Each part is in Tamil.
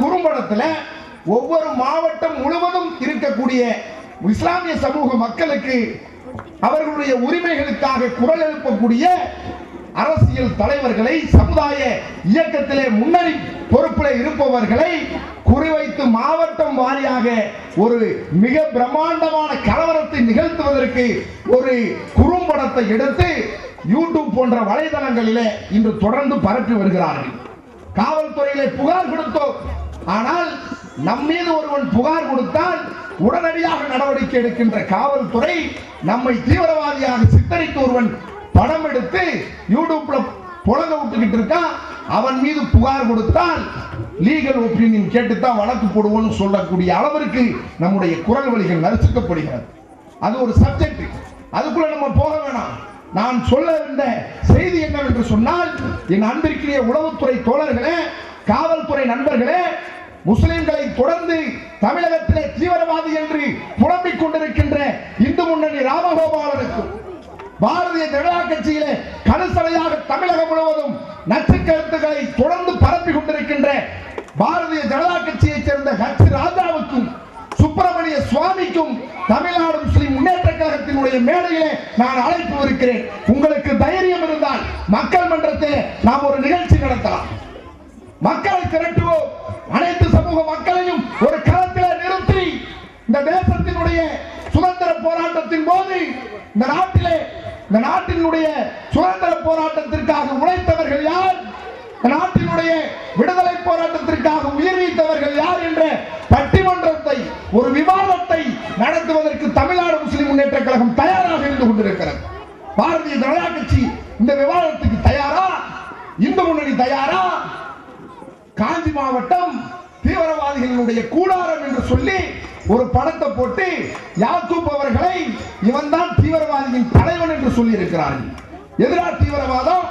குறும்படத்தில் ஒவ்வொரு மாவட்டம் முழுவதும் இருக்கக்கூடிய இஸ்லாமிய சமூக மக்களுக்கு அவர்களுடைய உரிமைகளுக்காக குரல் எழுப்பக்கூடிய அரசியல் தலைவர்களை, சமுதாய இயக்கத்திலே முன்னணி பொறுப்பில் இருப்பவர்களை குறிவைத்து மாவட்டம் வாரியாக ஒரு மிக பிரம்மாண்டமான கலவரத்தை நிகழ்த்துவதற்கு ஒரு குறும்படத்தை எடுத்து யூடியூப் போன்ற வலைதளங்களிலே இன்று தொடர்ந்து பரப்பி வருகிறார்கள். காவல்துறையிலே புகார் கொடுத்தோம். ஆனால் நம் மீது ஒருவன் புகார் கொடுத்தால் உடனடியாக நடவடிக்கை எடுக்கின்ற காவல்துறை நம்மை தீவிரவாதியாக சித்தரித்து ஒருவன் படம் எடுத்து யூடியூப்ல புலங்க விட்டுக்கிட்டு இருக்கான். அவன் மீது புகார் கொடுத்தால் லீகல் ஒப்பீனியன் கேட்டுத்தான் வழக்கு போடுவோம்னு சொல்லக்கூடிய அளவிற்கு நம்முடைய குரல் வழிகள் நசுக்கப்படுகிறது. அது ஒரு சப்ஜெக்ட், அதுக்குள்ள நம்ம போக வேணாம். நான் சொல்ல இருந்த செய்தி என்னவென்று சொன்னால், என் அன்பிற்குரிய உளவுத்துறை தோழர்களே, காவல்துறை நண்பர்களே, முஸ்லிம்களை தொடர்ந்து தமிழகத்திலே தீவிரவாதி என்று புலம்பிக் கொண்டிருக்கின்ற இந்து முன்னணி ராமகோபாலனுக்கும் பாரதிய ஜனதா கட்சியிலே கனுசலையாக தமிழகம் முழுவதும் நச்சு கருத்துக்களை தொடர்ந்து பரப்பி கொண்டிருக்கின்ற பாரதிய ஜனதா கட்சியைச் சேர்ந்த ஹச் ராஜாவுக்கும் சுப்பிரமணிய சுவாமிக்கும் தமிழ்நாடு முஸ்லிம் முன்னேற்ற கழகத்தினுடைய மேடையிலே நான் அழைப்பு விடுக்கிறேன். உங்களுக்கு தைரியம் இருந்தால் மக்கள் மன்றத்தில் நாம் ஒரு நிகழ்ச்சி நடத்தலாம். மக்களை திரட்டுவோம். அனைத்து சமூக மக்களையும் ஒரு களத்தில் நிறுத்தி இந்த தேசத்தினுடைய சுதந்திர போராட்டத்தின் போது இந்த நாட்டினுடைய சுதந்திர போராட்டத்திற்காக உழைத்தவர்கள் யார், நாட்டினுடைய விடுதலை போராட்டத்திற்காக உயிர் நீத்தவர்கள் யார் என்ற பட்டிமன்றத்தை, ஒரு விவாதத்தை நடத்துவதற்கு தமிழ்நாடு முஸ்லிம் முன்னேற்ற கழகம் தயாராக இருந்து கொண்டிருக்கிறது. பாரதிய ஜனதா கட்சி இந்த விவாதத்துக்கு தயாரா? இந்து முன்னணி தயாரா? காஞ்சி மாவட்டம் தீவிரவாதிகளுடைய கூடாரம் என்று சொல்லி ஒரு படத்தை போட்டு யாக்கூப் அவர்களை இவன் தான் தீவிரவாதியின் தலைவன் என்று சொல்லி இருக்கிறார்கள். எதிரா தீவிரவாதம்,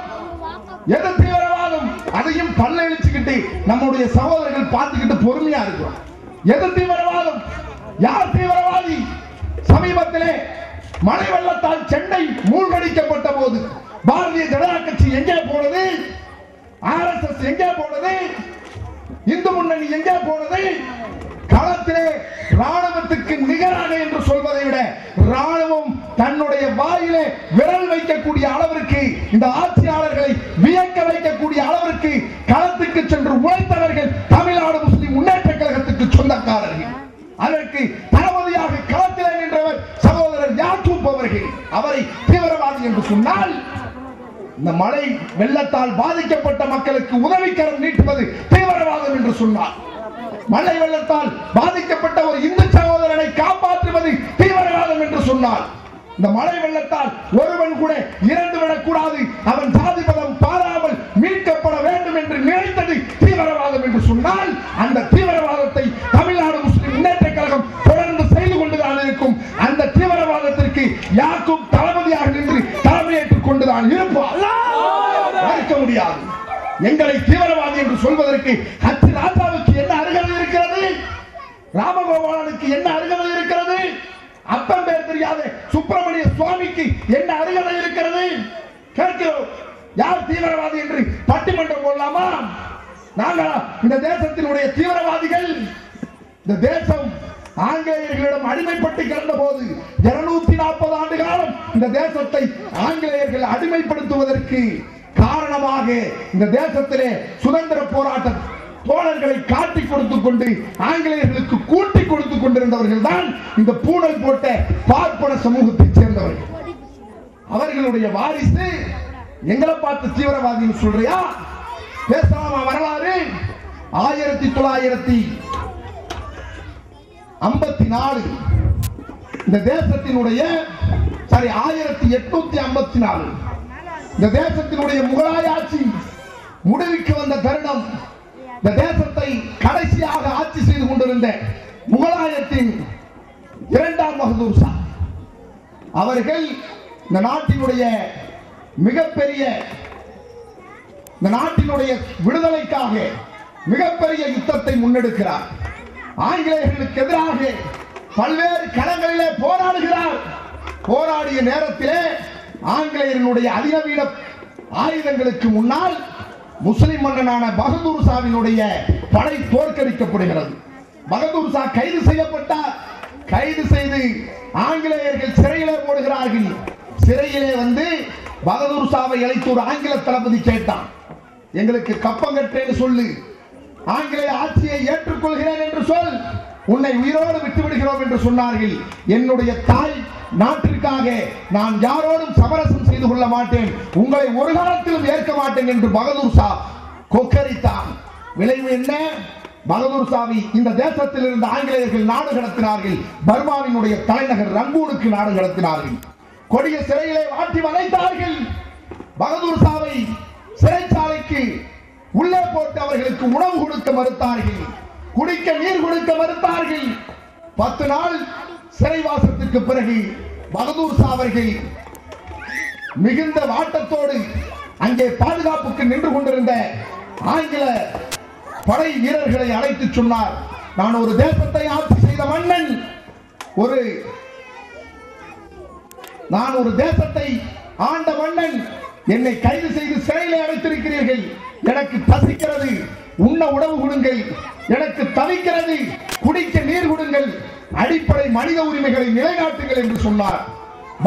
எது தீவிரவாதம்? அதையும் பல்ல இழிச்சுக்கிட்டு நம்முடைய சகோதரர்கள் பார்த்துக்கிட்டு பொறுமையா இருக்கிறோம். எது தீவிரவாதம்? யார் தீவிரவாதி? சமீபத்திலே மழை வெள்ளத்தால் சென்னை மூழ்கடிக்கப்பட்ட போது பாரதிய ஜனதா கட்சி எங்கே போனது? RSS எங்கே போனது? இந்து முன்னணி எங்கே போனது? களத்திலே ராணுவத்துக்கு நிகராக என்று சொல்வதை விட ராணுவம் தன்னுடைய வாயிலே விரல் வைக்கக்கூடிய அளவிற்கு, இந்த ஆட்சியாளர்களை வியக்க வைக்கக்கூடிய அளவிற்கு களத்துக்கு சென்று உழைத்தவர்கள் தமிழ்நாடு முஸ்லிம் முன்னேற்ற கழகத்துக்கு சொந்தக்காரர்கள். அதற்கு தளபதியாக களத்திலே நின்றவர் சகோதரர் யாக்கூப் அவர்கள். அவரை தீவிரவாதி என்று சொன்னால், இந்த மழை வெள்ளத்தால் பாதிக்கப்பட்ட மக்களுக்கு உதவிக்கரம் நீட்டுவது தீவிரவாதம் என்று சொன்னார். மழை வெள்ளத்தால் பாதிக்கப்பட்ட ஒரு இந்து சகோதரனை காப்பாற்றுவது தீவிரவாதம் என்று சொன்னார். இந்த மழை வெள்ளத்தால் ஒருவன் கூட இறந்து விடக்கூடாது, அவன் சாதி மதம் பாராமல் மீட்கப்பட வேண்டும் என்று நினைத்தது தீவிரவாதம் என்று சொன்னால், அந்த தீவிரவாதத்தை தமிழ்நாடு முஸ்லிம் முன்னேற்ற கழகம் தொடர்ந்து செய்து கொண்டுதான் இருக்கும். அந்த தீவிரவாதத்திற்கு யாக்கூப் தளபதியாக நின்று தலைமையேற்றுக் கொண்டுதான் இருப்பார். மறுக்க முடியாது. எங்களை தீவிரவாதி என்று சொல்வதற்கு ஹச் ராஜாவுக்கு என்ன அருகதை இருக்கிறது? ராமகோபாலனுக்கு என்ன அருகதை இருக்கிறது? அப்பன் பேர் தெரியாத சுப்பிரமணிய சுவாமிக்கு என்ன அருகதை இருக்கிறது? கேட்கிறோம். யார் தீவிரவாதி என்று பட்டிமன்றம் போடலாமா? நாங்களா இந்த தேசத்தினுடைய தீவிரவாதிகள்? இந்த தேசம் ஆங்கிலேயர்களிடம் அடிமைப்பட்டு கிடந்த போது 240 ஆண்டு காலம் இந்த தேசத்தை ஆங்கிலேயர்கள் அடிமைப்படுத்துவதற்கு காரணமாக இந்த தேசத்திலே சுதந்திர போராட்ட தோழர்களை காட்டிக் கொடுத்துக் கொண்டு ஆங்கிலேயர்களுக்கு கூட்டிக் கொடுத்துக் கொண்டிருந்தவர்கள் தான் இந்த பூணல் போட்ட பார்ப்பன சமூகத்தைச் சேர்ந்தவர்கள். அவர்களுடைய வாரிசு எங்களை பார்த்து தீவிரவாதின்னு சொல்றியா? பேசலாமா வரலாறு? 1954 இந்த தேசத்தினுடைய 1854 இந்த தேசத்தினுடைய முகலாய ஆட்சி முடிவுக்கு வந்த தருணம். இந்த தேசத்தை கடைசியாக ஆட்சி செய்து கொண்டிருந்த முகலாயத்தின் 2ஆம் பகதூர் ஷா அவர்கள் இந்த நாட்டினுடைய மிகப்பெரிய, இந்த நாட்டினுடைய விடுதலைக்காக மிகப்பெரிய யுத்தத்தை முன்னெடுக்கிறார். ஆங்கிலேயர்களுக்கு எதிராக பல்வேறு களங்களிலே போராடுகிறார். போராடிய நேரத்திலே ஆங்கிலேயர்களுடைய அதிநவீன ஆயுதங்களுக்கு முன்னால் முஸ்லிம் மன்னனான பகதூர் ஷாவினுடைய படை தோற்கடிக்கப்படுகிறது. பகதூர் ஷா கைது செய்யப்பட்டார். கைது செய்து ஆங்கிலேயர்கள் சிறையிலே போடுகிறார்கள். சிறையிலே வந்து பகதூர் ஷாவை அழைத்து ஒரு ஆங்கில தளபதி கேட்டான், எங்களுக்கு கப்பம் கட்டேன்னு சொல்லு, ஆங்கிலேய ஆட்சியை ஏற்றுக்கொள்கிறேன் என்று சொல், உன்னை உயிரோடு விட்டு விடுகிறோம் என்று சொன்னார்கள். என்னுடைய தாய் நாட்டிற்காக நான் யாரோடும் சமரசம் செய்து கொள்ள மாட்டேன், உங்களை ஒரு காலத்திலும் ஏற்க மாட்டேன் என்று பகதூர் ஷா கொக்கரித்தான். விளைவு என்ன? பகதூர் ஷாவை இந்த தேசத்தில் இருந்த ஆங்கிலேயர்கள் நாடு கடத்தினார்கள். பர்மாவினுடைய தலைநகர் ரங்கூனுக்கு நாடு கடத்தினார்கள். கொடிய சிறையிலே வாட்டி வளைத்தார்கள். பகதூர் ஷாவை சிறைச்சாலைக்கு உள்ளே போட்டு அவர்களுக்கு உணவு கொடுக்க மறுத்தார்கள், குடிக்க நீர் கொடுக்க மறுத்தார்கள். 10 நாள் சிறைவாசத்திற்கு பிறகு பகதூர் ஷா அவர்கள் மிகுந்த வாட்டத்தோடு அங்கே பாதுகாப்புக்கு நின்று கொண்டிருந்த ஆங்கில படை வீரர்களை அழைத்து சொன்னார், நான் ஒரு தேசத்தை ஆட்சி செய்த மன்னன், நான் ஒரு தேசத்தை ஆண்ட மன்னன், என்னை கைது செய்து சிறையிலே அடைத்திருக்கிறீர்கள், எனக்கு பசிக்கிறது, உண்ண உணவு கொடுங்கள், எனக்கு தவிக்கிறது, குடிக்க நீர் கொடுங்கள், அடிப்படை மனித உரிமைகளை நிலைநாட்டுங்கள் என்று சொன்னார்.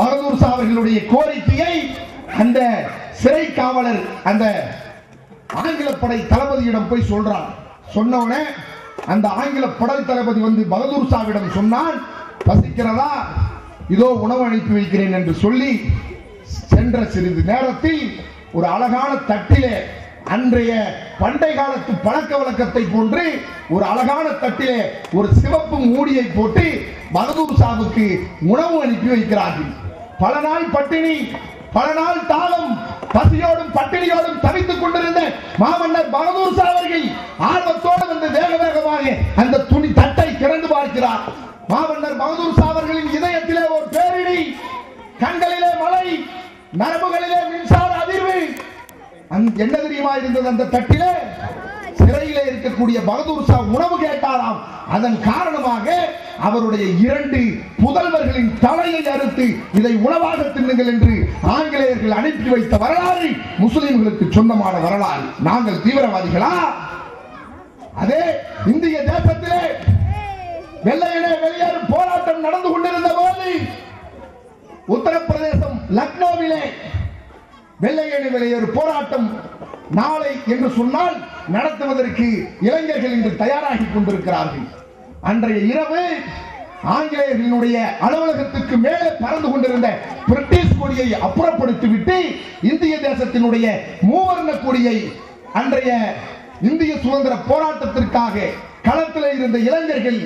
பகதூர் ஷா அவர்களுடைய கோரிக்கையை அந்த சிறை காவலர் அந்த ஆங்கில படை தளபதியிடம் போய் சொல்றான். சொன்னவுடனே அந்த ஆங்கில படை தளபதி வந்து பகதூர் ஷாவிடம் சொன்னான், பசிக்கிறதா, இதோ உணவு அனுப்பி வைக்கிறேன் என்று சொல்லி சென்ற சிறிது நேரத்தில் ஒரு அழகான தட்டிலே, அன்றைய பண்டை காலத்து பழக்க வழக்கத்தை போன்று ஒரு அழகான தட்டிலே ஒரு சிவப்பு மூடியை போட்டு பகதூர் ஷாவுக்கு உணவு அனுப்பி வைக்கிறார்கள். பல நாள் பட்டினி, பல நாள் தாளம், பசியோடும் பட்டினியோடும் தவித்துக் கொண்டிருந்த மாமன்னர் பகதூர் ஷா அவர்கள் ஆர்வத்தோடு வந்து வேக வேகமாக அந்த துணி தட்டை திறந்து பார்க்கிறார். மாமன்னர் பகதூர் ஷா அவர்களின் இதயத்திலே ஒரு பேரிடி, கண்களிலே மழை, நரம்புகளிலே மின்சார அதிர்வு. என்ன தெரியுமா இருந்தது அந்த தட்டிலே? சிறையிலே இருக்கக்கூடிய பகதூர் ஷா உணவு கேட்டாராம். அதன் காரணமாக அவருடைய 2 புதல்வர்களின் தலையை அறுத்து இதை உணவாக தின்னுங்கள் என்று ஆங்கிலேயர்கள் அனுப்பி வைத்த வரலாறு முஸ்லிம்களுக்கு சொந்தமான வரலாறு. நாங்கள் தீவிரவாதிகளா? அதே இந்திய தேசத்திலே வெள்ளையனே வெளியேறும் போராட்டம் நடந்து கொண்டிருந்த போது உத்தரப்பிரதேசம் லக்னோவிலே வெள்ளையனே வெளியேறும் போராட்டம் நாளை என்று சொன்னால் நடத்துவதற்கு இளைஞர்கள் இன்று தயாராகி கொண்டிருக்கிறார்கள். அன்றைய இரவு ஆங்கிலேயர்களுடைய அலுவலகத்துக்கு மேலே பறந்து கொண்டிருந்த பிரிட்டிஷ் கொடியை அப்புறப்படுத்திவிட்டு இந்திய தேசத்தினுடைய மூவர்ண கொடியை அன்றைய இந்திய சுதந்திர போராட்டத்திற்காக களத்தில் இருந்த இளைஞர்கள்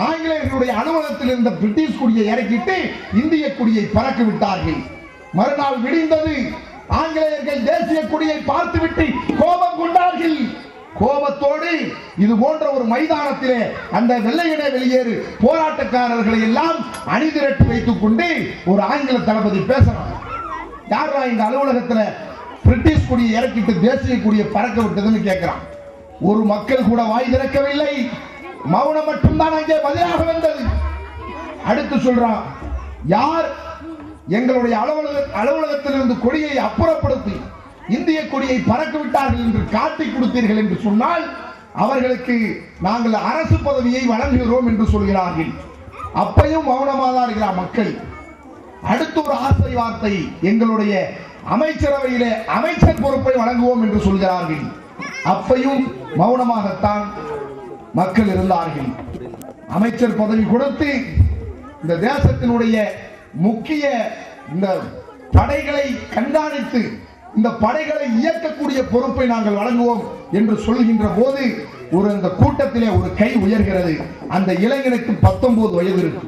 ஆங்கிலேயர்களுடைய அலுவலகத்தில் இருந்த பிரிட்டிஷ் கொடியை இறக்கிட்டு இந்திய கொடியை பறக்க விட்டார்கள். மறுநாள் விடிந்தது. ஆங்கிலேயர்கள் தேசிய கொடியை பார்த்துவிட்டு கோபம் கொண்டார்கள். கோபத்தோடு இது போன்ற ஒரு மைதானத்திலே அந்த வெள்ளையனே வெளியேறு போராட்டக்காரர்களை எல்லாம் அணிதிரட்டி வைத்துக் கொண்டு ஒரு ஆங்கில தளபதி பேசணும். யாரா இந்த அலுவலகத்தில் பிரிட்டிஷ் கொடியை இறக்கிட்டு தேசிய கொடியை பறக்க விட்டதுன்னு கேட்கிறான். ஒரு மக்கள் கூட வாய் திறக்கவில்லை. மௌனம் மட்டும்தான் அங்கே பதிலாக வந்தது. அடுத்து சொல்றான், யார் எங்களுடைய அலுவலகத்தில் இருந்து கொடியை அப்புறப்படுத்தி இந்திய கொடியை பறக்க விட்டார்கள் என்று காட்டி கொடுத்தீர்கள் என்று சொன்னால் அவர்களுக்கு நாங்கள் அரசு பதவியை வழங்குகிறோம் என்று சொல்கிறார்கள். அப்பையும் மௌனமாக இருக்கிறார் மக்கள். அடுத்த ஒரு ஆசை வார்த்தை, எங்களுடைய அமைச்சரவையிலே அமைச்சர் பொறுப்பை வழங்குவோம் என்று சொல்கிறார்கள். அப்பையும் மௌனமாகத்தான் மக்கள் இருந்தார்கள். அமைச்சர் பதவி கொடுத்து இந்த தேசத்தினுடைய முக்கிய இந்த படைகளை கண்காணித்து இந்த படைகளை இயக்கக்கூடிய பொறுப்பை நாங்கள் வழங்குவோம் என்று சொல்கின்ற போது இந்த கூட்டத்திலே ஒரு கை உயர்கிறது. அந்த இளைஞனுக்கு 19 வயது இருக்கு.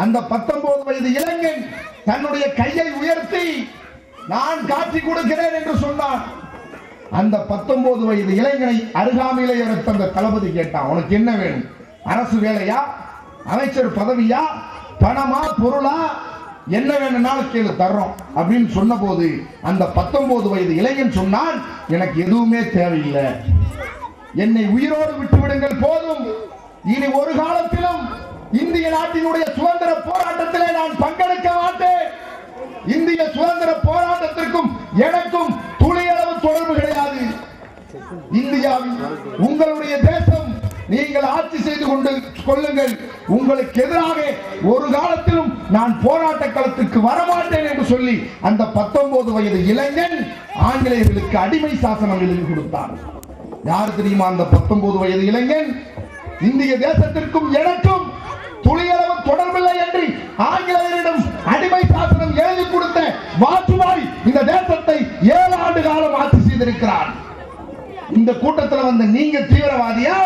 அந்த 19 வயது இளைஞன் தன்னுடைய கையை உயர்த்தி நான் காட்டி கொடுக்கிறேன் என்று சொன்னான். அந்த 19 வயது இளைஞனை அருகாமையிலே இருந்த அந்த தளபதி கேட்டான், உனக்கு என்ன வேணும்? அரசு வேலையா, அமைச்சர் பதவியா, பணமா, பொருளா, என்ன வேணும்னாலும் கேளு தர்றோம் அப்படின்னு சொன்ன போது அந்த 19 வயது இளைஞன் சொன்னான், எனக்கு எதுவுமே தேவையில்லை, என்னை உயிரோடு விட்டு விடுங்கள் போதும். இனி ஒரு காலத்திலும் இந்திய நாட்டினுடைய சுதந்திர போராட்டத்திலே நான் பங்கெடுக்க மாட்டேன். இந்திய சுதந்திர போராட்டத்திற்கும் எனக்கும் துளியளவு தொடர்பு கிடையாது. இந்தியாவில் உங்களுடைய தேசம், நீங்கள் ஆட்சி செய்து கொள்ளுங்கள், உங்களுக்கு எதிராக ஒரு காலத்திலும் நான் போராட்ட களத்திற்கு வரமாட்டேன் என்று சொல்லி அந்த 19 வயது இளைஞன் ஆங்கிலேயர்களுக்கு அடிமை சாசனம் எழுதி கொடுத்தார். யார் தெரியுமா அந்த 19 வயது இளைஞன்? இந்திய தேசத்திற்கும் எனக்கும் துளியளவு தொடர்பில்லை என்று ஆங்கிலேயரிடம் அடிமை சாசனம் எழுதி கொடுத்த வாஜ்பாய் இந்த தேசத்தை 7 ஆண்டு காலம் ஆட்சி செய்திருக்கிறார். இந்த கூட்டத்தில் வந்த நீங்க தீவிரவாதியா?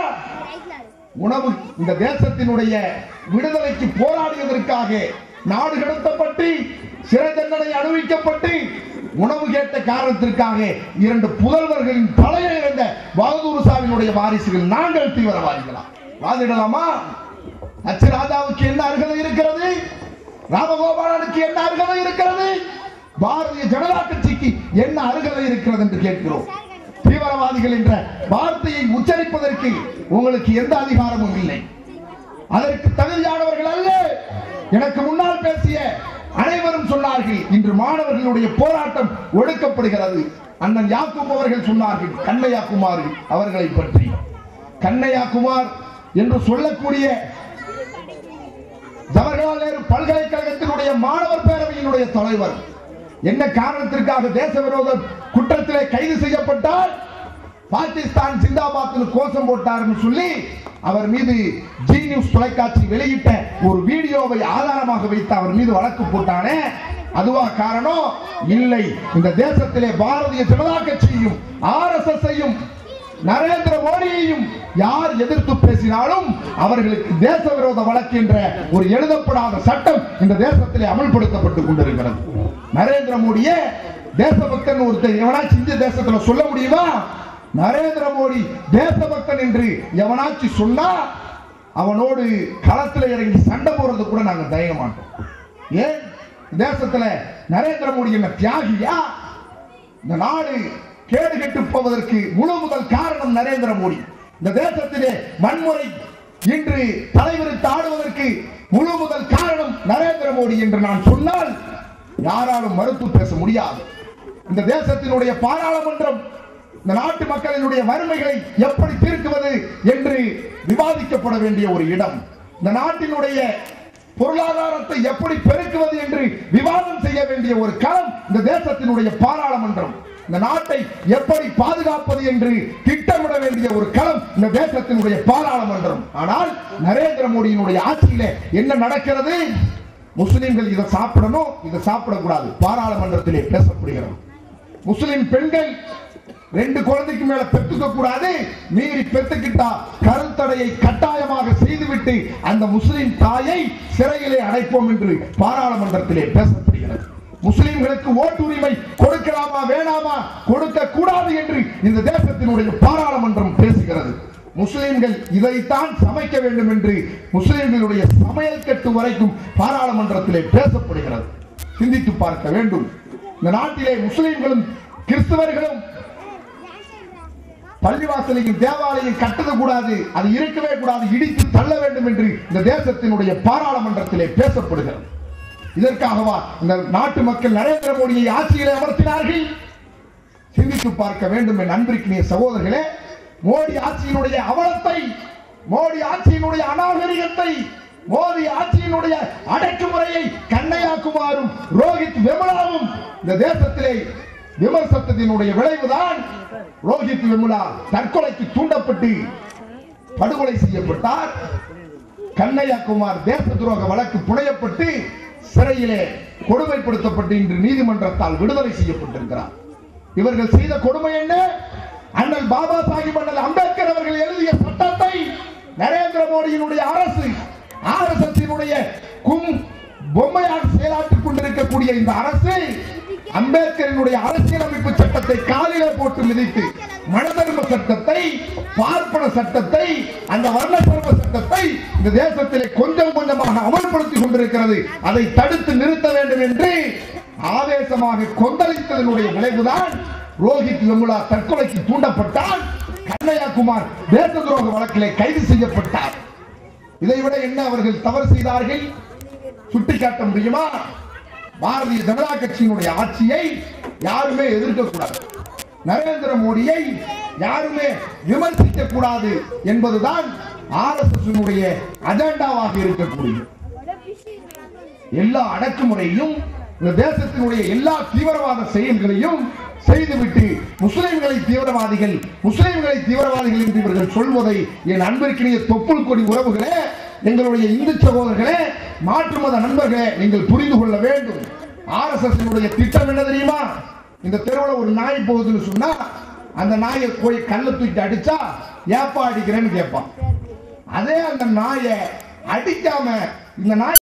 உணவு இந்த தேசத்தினுடைய விடுதலைக்கு போராடியதற்காக நாடு கடத்தப்பட்டு சிறை தண்டனை அனுபவிக்கப்பட்டு உணவு கேட்ட காரணத்திற்காக 2 புதல்வர்களின் தலையை இழந்த பகதூர் ஷாவினுடைய வாரிசுகள் நாங்கள் தீவிரவாதிகளா? வாதிடலாமா? அச்சு ராஜாவுக்கு என்ன அருகதை இருக்கிறது? ராமகோபாலனுக்கு என்ன அருகதை இருக்கிறது? பாரதிய ஜனதா கட்சிக்கு என்ன அருகதை இருக்கிறது என்று கேட்கிறோம். தீவிரவாதிகள் என்ற வார்த்தையை உச்சரிப்பதற்கு உங்களுக்கு எந்த அதிகாரமும் இல்லை. அதற்கு தகுதியானவர்கள் அல்ல. எனக்கு முன்னால் பேசிய அனைவரும் சொன்னார்கள், இன்று மாணவர்களுடைய போராட்டம் ஒடுக்கப்படுகிறது. அண்ணன் யாக்கூப் அவர்கள் சொன்னார்கள் கண்ணையா குமார் அவர்களை பற்றி. கண்ணையா குமார் என்று சொல்லக்கூடிய ஜவஹர்லால் நேரு பல்கலைக்கழகத்தினுடைய மாணவர் பேரவையினுடைய தலைவர் என்ன காரணத்திற்காக தேச விரோத குற்றத்திலே கைது செய்யப்பட்டால் பாகிஸ்தான் ஜிந்தாபாத் கோஷம் போட்டார் சொல்லி அவர் மீது ஜி நியூஸ் தொலைக்காட்சி வெளியிட்ட ஒரு வீடியோவை ஆதாரமாக வைத்து அவர் மீது வழக்கு போட்டானே, அதுவா காரணம்? இல்லை. இந்த தேசத்திலே பாரதிய ஜனதா கட்சியையும் RSS-ஐயும் நரேந்திர மோடியையும் யார் எதிர்த்து பேசினாலும் அவர்களுக்கு தேச விரோத வழக்கு என்ற ஒரு எழுதப்படாத சட்டம் இந்த தேசத்திலே அமல்படுத்தப்பட்டுக் கொண்டிருக்கிறது. நரேந்திர மோடியே தேசபக்தன் ஒருத்தர் எவனாச்சும் இந்திய தேசத்துல சொல்ல முடியுமா? நரேந்திர மோடி தேசபக்தன் என்று எவனாச்சு சொன்னா அவனோடு களத்தில் இறங்கி சண்டை போறது கூட நாங்க தயங்க மாட்டோம். ஏன்? தேசத்துல நரேந்திர மோடி என்ன தியாகியா? இந்த நாடு கேடு கெட்டு போவதற்கு முழு முதல் காரணம் நரேந்திர மோடி. இந்த தேசத்திலே வன்முறை இன்று தலைவிரித்து ஆடுவதற்கு முழு முதல் காரணம் நரேந்திர மோடி என்று நான் சொன்னால் யாராலும் மறுத்து பேச முடியாது. இந்த தேசத்தினுடைய பாராளுமன்றம் இந்த நாட்டு மக்களினுடைய வறுமைகளை எப்படி தீர்க்குவது என்று விவாதிக்கப்பட வேண்டிய ஒரு இடம். இந்த நாட்டினுடைய பொருளாதாரத்தை எப்படி பெருக்குவது என்று விவாதம் செய்ய வேண்டிய ஒரு களம் இந்த தேசத்தினுடைய பாராளுமன்றம். இந்த நாட்டை எப்படி பாதுகாப்பது என்று திட்டமிட வேண்டிய ஒரு களம் இந்த தேசத்தினுடைய பாராளுமன்றம். ஆனால் நரேந்திர மோடியினுடைய ஆட்சியிலே என்ன நடக்கிறது? முஸ்லிம்கள் இதை சாப்பிடணும், இதை சாப்பிடக்கூடாது பாராளுமன்றத்திலே பேசப்படுகிறது. முஸ்லிம் பெண்கள் 2 குழந்தைக்கு மேல பெற்றுக்க கூடாது, மீறி பெற்றுக்கிட்டா கருத்தடையை கட்டாயமாக செய்துவிட்டு அந்த முஸ்லிம் தாயை சிறையிலே அடைப்போம் என்று பாராளுமன்றத்திலே பேசப்படுகிறது. முஸ்லிம்களுக்கு ஓட்டுரிமை கொடுக்கலாமா வேணாமா, கொடுக்க கூடாது என்று இந்த தேசத்தினுடைய பாராளுமன்றம் பேசுகிறது. முஸ்லிம்கள் இதைத்தான் சமைக்க வேண்டும் என்று முஸ்லிம்களுடைய சமையல் கட்டு வரைக்கும் பாராளுமன்றத்திலே பேசப்படுகிறது. சிந்தித்து பார்க்க வேண்டும். இந்த நாட்டிலே முஸ்லிம்களும் கிறிஸ்தவர்களும் பள்ளிவாசலையும் தேவாலயம் கட்டது கூடாது, அது இருக்கவே கூடாது, இடித்து தள்ள வேண்டும் என்று இந்த தேசத்தினுடைய பாராளுமன்றத்திலே பேசப்படுகிறது. இதற்காகவா இந்த நாட்டு மக்கள் நரேந்திர மோடியை ஆட்சியிலே அமர்த்தினார்கள்? சிந்தித்து பார்க்க வேண்டும் என் அன்பிற்கினிய சகோதரர்களே. மோடி ஆட்சியினுடைய அவலத்தை, மோடி ஆட்சியினுடைய அநாகரிகத்தை, மோடி ஆட்சியினுடைய அடக்குமுறையை கண்ணையா குமாரும் ரோஹித் வெமுலாவும் இந்த தேசத்திலே விமர்சனத்தினுடைய விளைவுதான். ரோஹித் வெமுலா தற்கொலைக்கு தூண்டப்பட்டு படுகொலை செய்யப்பட்டார். கண்ணையா குமார் தேச துரோக வழக்கு புனையப்பட்டு சிறையிலே கொடுமைப்படுத்தப்பட்டு இன்று நீதிமன்றத்தால் விடுதலை செய்யப்பட்டிருக்கிறார். இவர்கள் செய்த கொடுமை என்ன? அண்ணல் பாபா சாஹிப் அண்ணல் அம்பேத்கர் அவர்கள் எழுதிய சட்டத்தை நரேந்திர மோடியினுடைய அரசு RSS-இனுடைய பொம்மையாக செயலாற்றிக் கொண்டிருக்கக்கூடிய இந்த அரசு அம்பேத்கரினுடைய அரசியலமைப்பு சட்டத்தை காலிலே போட்டு மிதித்து மனதர்ம சட்டத்தை, பார்ப்பன சட்டத்தை, அந்த வர்ணசர்ம சட்டத்தை இந்த தேசத்திலே கொஞ்சம் கொஞ்சமாக அமல்படுத்திக் கொண்டிருக்கிறது. அதை தடுத்து நிறுத்த வேண்டும் என்று ஆவேசமாக கொந்தளித்ததனுடைய விளைவுதான் ரோஹித் வெமுலா தற்கொலைக்கு தூண்டப்பட்டார். கண்ணையா குமார் தேச துரோக வழக்கிலே கைது செய்யப்பட்டார். இதைவிட என்ன அவர்கள் தவறு செய்தார்கள் சுட்டிக்காட்ட முடியுமா? பாரதிய ஜனதா கட்சியினுடைய ஆட்சியை யாருமே எதிர்க்க கூடாது. நரேந்திர மோடியை யாருமே விமர்சிக்க கூடாது என்பதுதான் RSS அஜெண்டாவாக இருக்கக்கூடிய எல்லா அடக்குமுறையும் இந்த தேசத்தினுடைய எல்லா தீவிரவாத செயல்களையும் செய்துவிட்டு முஸ்லிம்களை தீவிரவாதிகள் என்று இவர்கள் சொல்வதை என் அன்பிற்கினிய தொப்புள் கொடி உறவுகளே, எங்களுடைய இந்து சகோதரர்களே, மாற்று மத நண்பர்களே, நீங்கள் புரிந்து கொள்ள வேண்டும். RSS திட்டம் என்ன தெரியுமா? இந்த தெருவில் ஒரு நாய் போகுதுன்னு சொன்னா அந்த நாயை போய் கல்ல தூக்கி அடிச்சா ஏப்பா அடிக்கிறேன்னு கேட்பான். அதே அந்த நாயை அடிக்காம இந்த நாய்